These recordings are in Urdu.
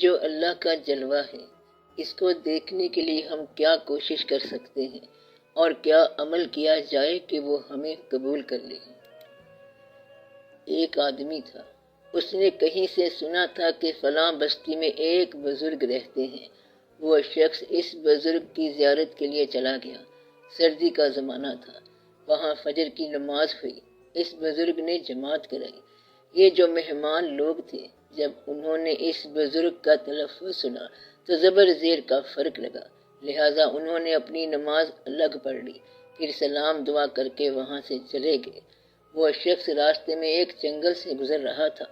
جو اللہ کا جلوہ ہے، اس کو دیکھنے کے لیے ہم کیا کوشش کر سکتے ہیں اور کیا عمل کیا جائے کہ وہ ہمیں قبول کر لے۔ ایک آدمی تھا، اس نے کہیں سے سنا تھا کہ فلاں بستی میں ایک بزرگ رہتے ہیں۔ وہ شخص اس بزرگ کی زیارت کے لیے چلا گیا۔ سردی کا زمانہ تھا، وہاں فجر کی نماز ہوئی، اس بزرگ نے جماعت کرائی۔ یہ جو مہمان لوگ تھے، جب انہوں نے اس بزرگ کا تلفظ سنا تو زبر زیر کا فرق لگا، لہٰذا انہوں نے اپنی نماز الگ پڑھ لی، پھر سلام دعا کر کے وہاں سے چلے گئے۔ وہ شخص راستے میں ایک جنگل سے گزر رہا تھا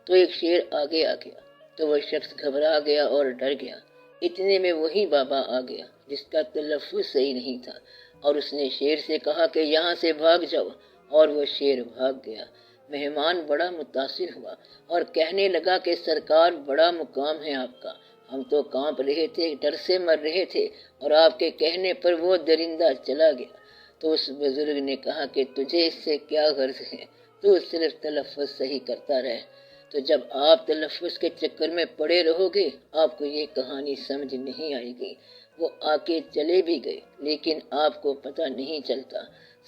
تو ایک شیر آگے آ گیا، تو وہ شخص گھبرا گیا اور ڈر گیا۔ اتنے میں وہی بابا آ گیا جس کا تلفظ صحیح نہیں تھا، اور اس نے شیر سے کہا کہ یہاں سے بھاگ جاؤ، اور وہ شیر بھاگ گیا۔ مہمان بڑا متاثر ہوا اور کہنے لگا کہ سرکار، بڑا مقام ہے آپ کا، ہم تو کانپ رہے تھے، ڈر سے مر رہے تھے، اور آپ کے کہنے پر وہ درندہ چلا گیا۔ تو اس بزرگ نے کہا کہ تجھے اس سے کیا غرض ہے، تو صرف تلفظ صحیح کرتا رہے، تو جب آپ تلفظ کے چکر میں پڑے رہو گے آپ کو یہ کہانی سمجھ نہیں آئے گی۔ وہ آ کے چلے بھی گئے لیکن آپ کو پتہ نہیں چلتا۔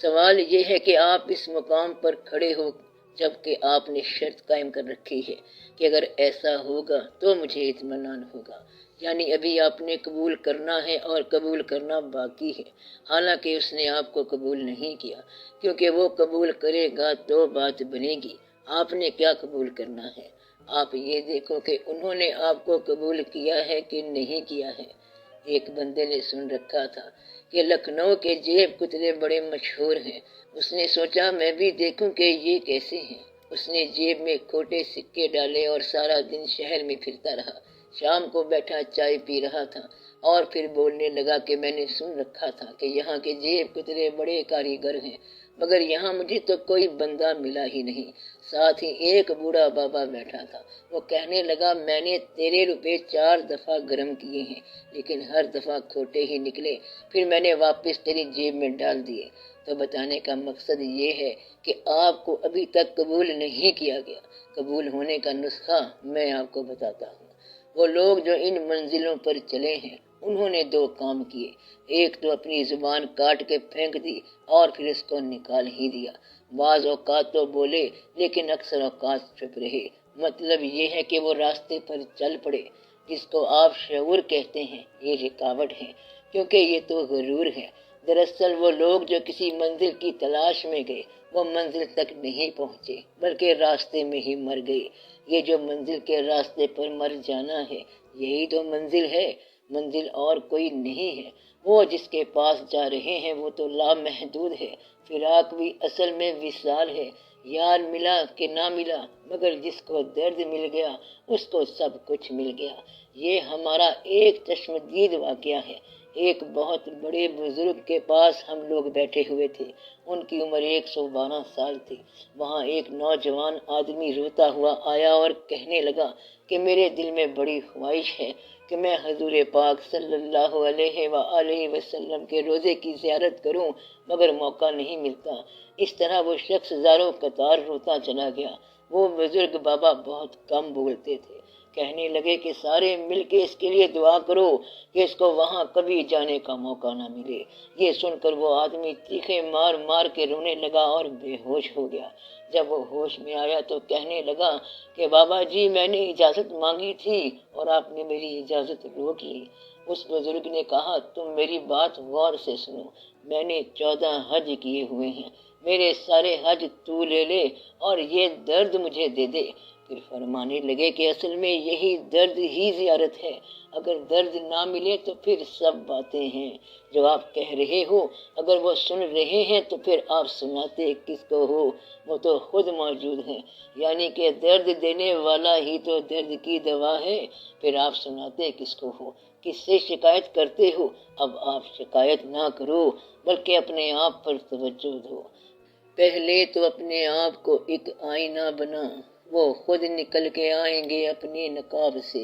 سوال یہ ہے کہ آپ اس مقام پر کھڑے ہو جبکہ آپ نے شرط قائم کر رکھی ہے کہ اگر ایسا ہوگا تو مجھے اطمینان ہوگا، یعنی ابھی آپ نے قبول کرنا ہے اور قبول کرنا باقی ہے، حالانکہ اس نے آپ کو قبول نہیں کیا، کیونکہ وہ قبول کرے گا تو بات بنے گی۔ آپ نے کیا قبول کرنا ہے؟ آپ یہ دیکھو کہ انہوں نے آپ کو قبول کیا ہے کہ نہیں کیا ہے۔ ایک بندے نے سن رکھا تھا کہ لکھنؤ کے جیب کتلے بڑے مشہور ہیں۔ اس نے سوچا میں بھی دیکھوں کہ یہ کیسے ہیں۔ اس نے جیب میں کھوٹے سکے ڈالے اور سارا دن شہر میں پھرتا رہا۔ شام کو بیٹھا چائے پی رہا تھا اور پھر بولنے لگا کہ میں نے سن رکھا تھا کہ یہاں کے جیب کتلے بڑے کاریگر ہیں، مگر یہاں مجھے تو کوئی بندہ ملا ہی نہیں۔ ساتھ ہی ایک بوڑھا بابا بیٹھا تھا، وہ کہنے لگا میں نے تیرے روپے 4 دفعہ گرم کیے ہیں لیکن ہر دفعہ کھوٹے ہی نکلے، پھر میں نے واپس تیری جیب میں ڈال دیے۔ تو بتانے کا مقصد یہ ہے کہ آپ کو ابھی تک قبول نہیں کیا گیا۔ قبول ہونے کا نسخہ میں آپ کو بتاتا ہوں۔ وہ لوگ جو ان منزلوں پر چلے ہیں انہوں نے 2 کام کیے، ایک تو اپنی زبان کاٹ کے پھینک دی اور پھر اس کو نکال ہی دیا۔ بعض اوقات تو بولے لیکن اکثر اوقات چپ رہے۔ مطلب یہ ہے کہ وہ راستے پر چل پڑے۔ جس کو آپ شعور کہتے ہیں یہ رکاوٹ ہے، کیونکہ یہ تو غرور ہے۔ دراصل وہ لوگ جو کسی منزل کی تلاش میں گئے وہ منزل تک نہیں پہنچے بلکہ راستے میں ہی مر گئے۔ یہ جو منزل کے راستے پر مر جانا ہے یہی تو منزل ہے، منزل اور کوئی نہیں ہے۔ وہ جس کے پاس جا رہے ہیں وہ تو لامحدود ہے۔ فراق بھی اصل میں وصال ہے، یار ملا کہ نہ ملا، مگر جس کو درد مل گیا اس کو سب کچھ مل گیا۔ یہ ہمارا ایک چشمدید واقعہ ہے۔ ایک بہت بڑے بزرگ کے پاس ہم لوگ بیٹھے ہوئے تھے، ان کی عمر 112 سال تھی۔ وہاں ایک نوجوان آدمی روتا ہوا آیا اور کہنے لگا کہ میرے دل میں بڑی خواہش ہے کہ میں حضور پاک صلی اللہ علیہ وآلہ وسلم کے روضے کی زیارت کروں، مگر موقع نہیں ملتا۔ اس طرح وہ شخص زاروں قطار روتا چلا گیا۔ وہ بزرگ بابا بہت کم بولتے تھے، کہنے لگے کہ سارے مل کے اس کے لیے دعا کرو کہ اس کو وہاں کبھی جانے کا موقع نہ ملے۔ یہ سن کر وہ آدمی چیخے مار مار کے رونے لگا اور بے ہوش ہو گیا۔ جب وہ ہوش میں آیا تو کہنے لگا کہ بابا جی میں نے اجازت مانگی تھی اور آپ نے میری اجازت روک لی۔ اس بزرگ نے کہا تم میری بات غور سے سنو، میں نے 14 حج کیے ہوئے ہیں، میرے سارے حج تو لے لے اور یہ درد مجھے دے دے۔ پھر فرمانے لگے کہ اصل میں یہی درد ہی زیارت ہے، اگر درد نہ ملے تو پھر سب باتیں ہیں جو آپ کہہ رہے ہو، اگر وہ سن رہے ہیں تو پھر آپ سناتے کس کو ہو، وہ تو خود موجود ہیں، یعنی کہ درد دینے والا ہی تو درد کی دوا ہے، پھر آپ سناتے کس کو ہو، کس سے شکایت کرتے ہو۔ اب آپ شکایت نہ کرو بلکہ اپنے آپ پر توجہ دو۔ پہلے تو اپنے آپ کو ایک آئینہ بنا، وہ خود نکل کے آئیں گے اپنے نقاب سے۔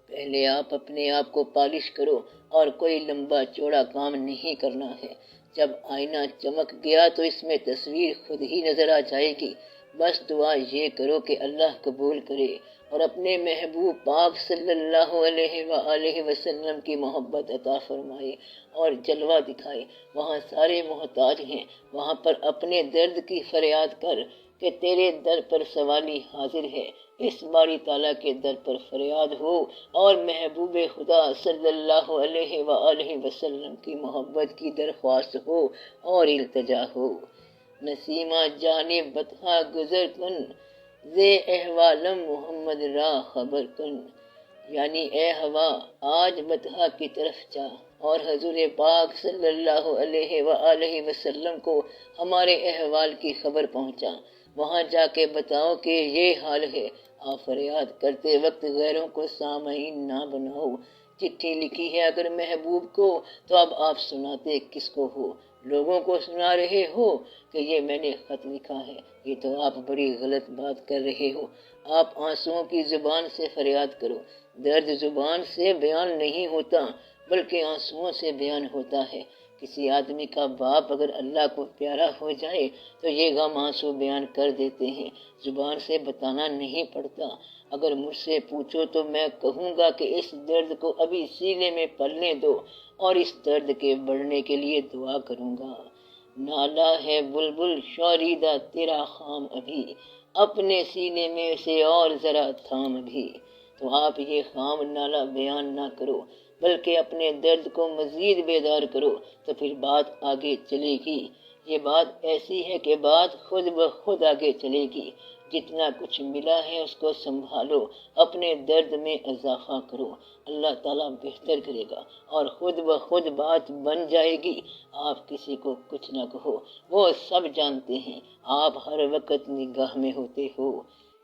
پہلے آپ اپنے آپ کو پالش کرو اور کوئی لمبا چوڑا کام نہیں کرنا ہے۔ جب آئینہ چمک گیا تو اس میں تصویر خود ہی نظر آ جائے گی۔ بس دعا یہ کرو کہ اللہ قبول کرے اور اپنے محبوب پاک صلی اللہ علیہ وآلہ وسلم کی محبت عطا فرمائے اور جلوہ دکھائے۔ وہاں سارے محتاج ہیں، وہاں پر اپنے درد کی فریاد کر کہ تیرے در پر سوالی حاضر ہے۔ اس باری تعالیٰ کے در پر فریاد ہو اور محبوب خدا صلی اللہ علیہ وآلہ وسلم کی محبت کی درخواست ہو اور التجا ہو۔ نسیمہ جانب بطحہ گزر کن، زے احوالم محمد را خبر کن، یعنی اے ہوا آج بطحہ کی طرف جا اور حضور پاک صلی اللہ علیہ وآلہ وسلم کو ہمارے احوال کی خبر پہنچا۔ وہاں جا کے بتاؤ کہ یہ حال ہے۔ آپ فریاد کرتے وقت غیروں کو سامعین نہ بناؤ۔ چٹھی لکھی ہے اگر محبوب کو تو اب آپ سناتے کس کو ہو؟ لوگوں کو سنا رہے ہو کہ یہ میں نے خط لکھا ہے؟ یہ تو آپ بڑی غلط بات کر رہے ہو۔ آپ آنسوؤں کی زبان سے فریاد کرو۔ درد زبان سے بیان نہیں ہوتا بلکہ آنسوؤں سے بیان ہوتا ہے۔ کسی آدمی کا باپ اگر اللہ کو پیارا ہو جائے تو یہ غم آنسو بیان کر دیتے ہیں، زبان سے بتانا نہیں پڑتا۔ اگر مجھ سے پوچھو تو میں کہوں گا کہ اس درد کو ابھی سینے میں پلنے دو اور اس درد کے بڑھنے کے لیے دعا کروں گا۔ نالا ہے بلبل شوریدہ تیرا خام ابھی، اپنے سینے میں اسے اور ذرا تھام ابھی۔ تو آپ یہ خام نالا بیان نہ کرو بلکہ اپنے درد کو مزید بیدار کرو، تو پھر بات آگے چلے گی۔ یہ بات ایسی ہے کہ بات خود بخود آگے چلے گی۔ جتنا کچھ ملا ہے اس کو سنبھالو، اپنے درد میں اضافہ کرو، اللہ تعالیٰ بہتر کرے گا اور خود بخود بات بن جائے گی۔ آپ کسی کو کچھ نہ کہو، وہ سب جانتے ہیں، آپ ہر وقت نگاہ میں ہوتے ہو۔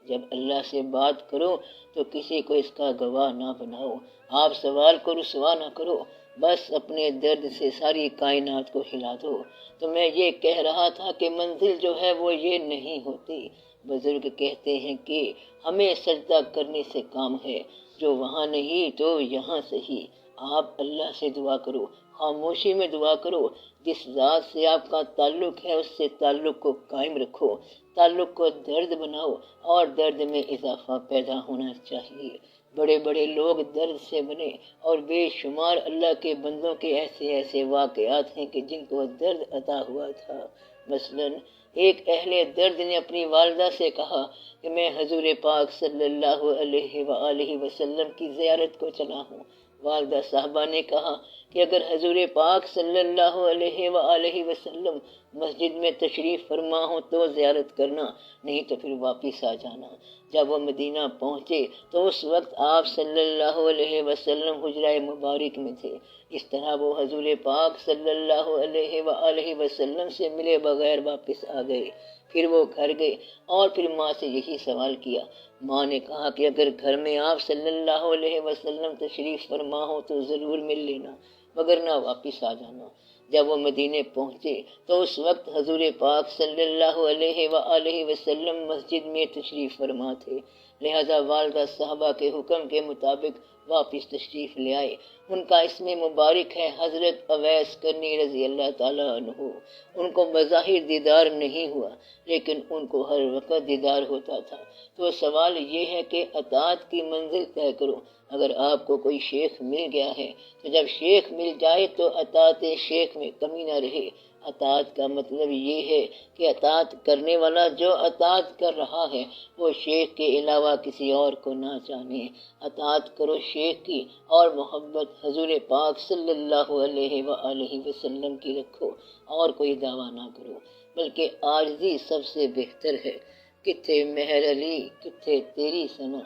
جب اللہ سے بات کرو تو کسی کو اس کا گواہ نہ بناؤ۔ آپ سوال کو رسوا نہ کرو، بس اپنے درد سے ساری کائنات کو ہلا دو۔ تو میں یہ کہہ رہا تھا کہ منزل جو ہے وہ یہ نہیں ہوتی۔ بزرگ کہتے ہیں کہ ہمیں سجدہ کرنے سے کام ہے، جو وہاں نہیں تو یہاں صحیح۔ آپ اللہ سے دعا کرو، خاموشی میں دعا کرو۔ جس ذات سے آپ کا تعلق ہے اس سے تعلق کو قائم رکھو، تعلق کو درد بناؤ اور درد میں اضافہ پیدا ہونا چاہیے۔ بڑے بڑے لوگ درد سے بنے اور بے شمار اللہ کے بندوں کے ایسے واقعات ہیں کہ جن کو درد عطا ہوا تھا۔ مثلاً ایک اہل درد نے اپنی والدہ سے کہا کہ میں حضور پاک صلی اللہ علیہ وآلہ وسلم کی زیارت کو چلا ہوں۔ والدہ صاحبہ نے کہا کہ اگر حضور پاک صلی اللہ علیہ وآلہ وسلم مسجد میں تشریف فرما ہو تو زیارت کرنا، نہیں تو پھر واپس آ جانا۔ جب وہ مدینہ پہنچے تو اس وقت آپ صلی اللہ علیہ وسلم حجرہ مبارک میں تھے۔ اس طرح وہ حضور پاک صلی اللہ علیہ وآلہ وسلم سے ملے بغیر واپس آ گئے۔ پھر وہ گھر گئے اور پھر ماں سے یہی سوال کیا۔ ماں نے کہا کہ اگر گھر میں آپ صلی اللہ علیہ وسلم تشریف فرما ہو تو ضرور مل لینا، مگر نہ واپس آ جانا۔ جب وہ مدینے پہنچے تو اس وقت حضور پاک صلی اللہ علیہ وآلہ وسلم مسجد میں تشریف فرما تھے، لہذا والدہ صاحبہ کے حکم کے مطابق واپس تشریف لے آئے۔ ان کا اسم مبارک ہے حضرت اویس کرنی رضی اللہ تعالیٰ عنہ۔ ان کو بظاہر دیدار نہیں ہوا لیکن ان کو ہر وقت دیدار ہوتا تھا۔ تو سوال یہ ہے کہ اطاعت کی منزل طے کرو۔ اگر آپ کو کوئی شیخ مل گیا ہے تو جب شیخ مل جائے تو اطاعت شیخ میں کمی نہ رہے۔ اطاعت کا مطلب یہ ہے کہ اطاعت کرنے والا جو اطاعت کر رہا ہے وہ شیخ کے علاوہ کسی اور کو نہ جانے۔ اطاعت کرو شیخ کی اور محبت حضور پاک صلی اللہ علیہ وآلہ وسلم کی رکھو اور کوئی دعویٰ نہ کرو، بلکہ عاجزی سب سے بہتر ہے۔ کتھے مہر علی کتھے تیری ثنا،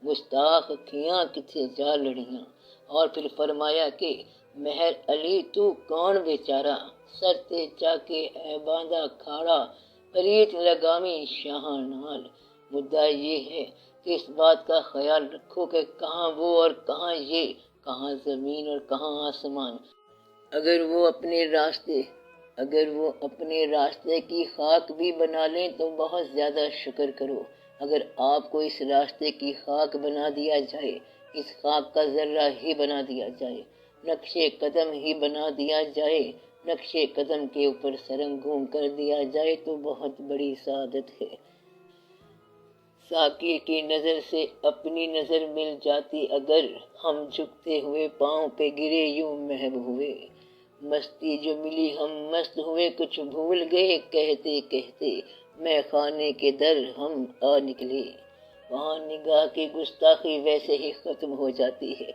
گستاخ کھیاں کتھے جا لڑیاں۔ اور پھر فرمایا کہ مہر علی تو کون بیچارہ، سر تے چا کے اے باندھا کھاڑا، پریت لگامی شاہاں نال۔ مدعا یہ ہے کہ اس بات کا خیال رکھو کہ کہاں وہ اور کہاں یہ، کہاں زمین اور کہاں آسمان۔ اگر وہ اپنے راستے کی خاک بھی بنا لیں تو بہت زیادہ شکر کرو۔ اگر آپ کو اس راستے کی خاک بنا دیا جائے، اس خاک کا ذرہ ہی بنا دیا جائے، نقش قدم ہی بنا دیا جائے، نقش قدم کے اوپر سرنگوں کر دیا جائے تو بہت بڑی سعادت ہے۔ ساقی کی نظر سے اپنی نظر مل جاتی اگر، ہم جھکتے ہوئے پاؤں پہ گرے یوں محو ہوئے، مستی جو ملی ہم مست ہوئے، کچھ بھول گئے کہتے کہتے، میں خانے کے در ہم آ نکلے۔ وہاں نگاہ کی گستاخی ویسے ہی ختم ہو جاتی ہے۔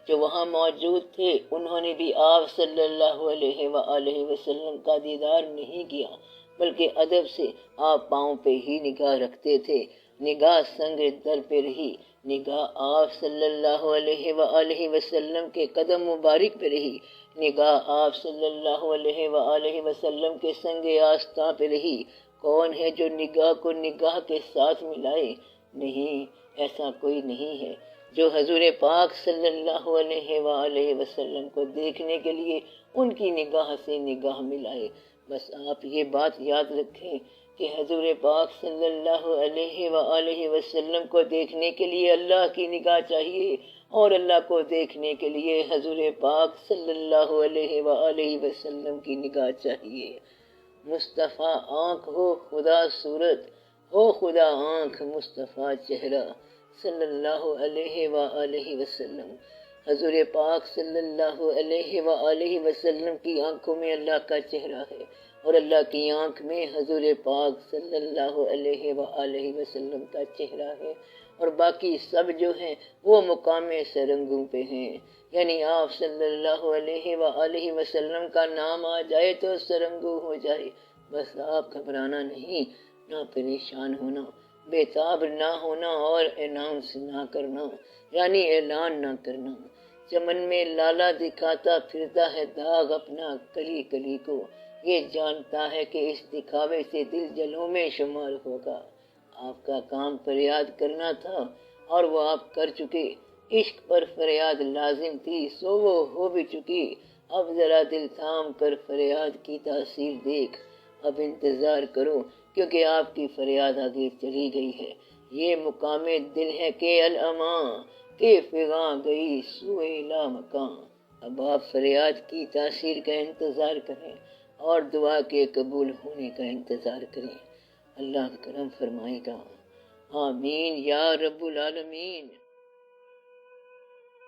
جو وہاں موجود تھے انہوں نے بھی آپ صلی اللہ علیہ وآلہ وسلم کا دیدار نہیں کیا، بلکہ ادب سے آپ پاؤں پہ ہی نگاہ رکھتے تھے۔ نگاہ سنگ در پہ رہی، نگاہ آپ صلی اللہ علیہ وآلہ وسلم کے قدم مبارک پہ رہی، نگاہ آپ صلی اللہ علیہ وآلہ وسلم کے سنگ آستاں پہ رہی۔ کون ہے جو نگاہ کو نگاہ کے ساتھ ملائے؟ نہیں، ایسا کوئی نہیں ہے جو حضور پاک صلی اللہ علیہ وآلہ وسلم کو دیکھنے کے لیے ان کی نگاہ سے نگاہ ملائے۔ بس آپ یہ بات یاد رکھیں کہ حضور پاک صلی اللہ علیہ وآلہ وسلم کو دیکھنے کے لیے اللہ کی نگاہ چاہیے، اور اللہ کو دیکھنے کے لیے حضور پاک صلی اللہ علیہ وآلہ وسلم کی نگاہ چاہیے۔ مصطفیٰ آنکھ ہو خدا صورت، ہو خدا آنکھ مصطفیٰ چہرہ، صلی اللہ علیہ وآلہ وسلم۔ حضور پاک صلی اللہ علیہ وآلہ وسلم کی آنکھوں میں اللہ کا چہرہ ہے، اور اللہ کی آنکھ میں حضور پاک صلی اللہ علیہ وآلہ وسلم کا چہرہ ہے، اور باقی سب جو ہیں وہ مقام سرنگوں پہ ہیں، یعنی آپ صلی اللہ علیہ وآلہ وسلم کا نام آ جائے تو سرنگوں ہو جائے۔ بس آپ گھبرانا نہیں، نہ پریشان ہونا، بےتاب نہ ہونا، اور اناؤنس نہ کرنا، یعنی اعلان نہ کرنا۔ چمن میں لالا دکھاتا پھرتا ہے داغ اپنا کلی کلی کو، یہ جانتا ہے کہ اس دکھاوے سے دل جلوں میں شمار ہوگا۔ آپ کا کام فریاد کرنا تھا اور وہ آپ کر چکے، عشق پر فریاد لازم تھی سو وہ ہو بھی چکی، اب ذرا دل تھام کر فریاد کی تاثیر دیکھ، اب انتظار کرو کیونکہ آپ کی فریاد آگے چلی گئی ہے۔ یہ مقام دل ہے کہ الامان کہ فغاں گئی سوئے لا مکان۔ اب آپ فریاد کی تاثیر کا انتظار کریں اور دعا کے قبول ہونے کا انتظار کریں۔ اللہ کرم فرمائے گا۔ آمین یا رب العالمین۔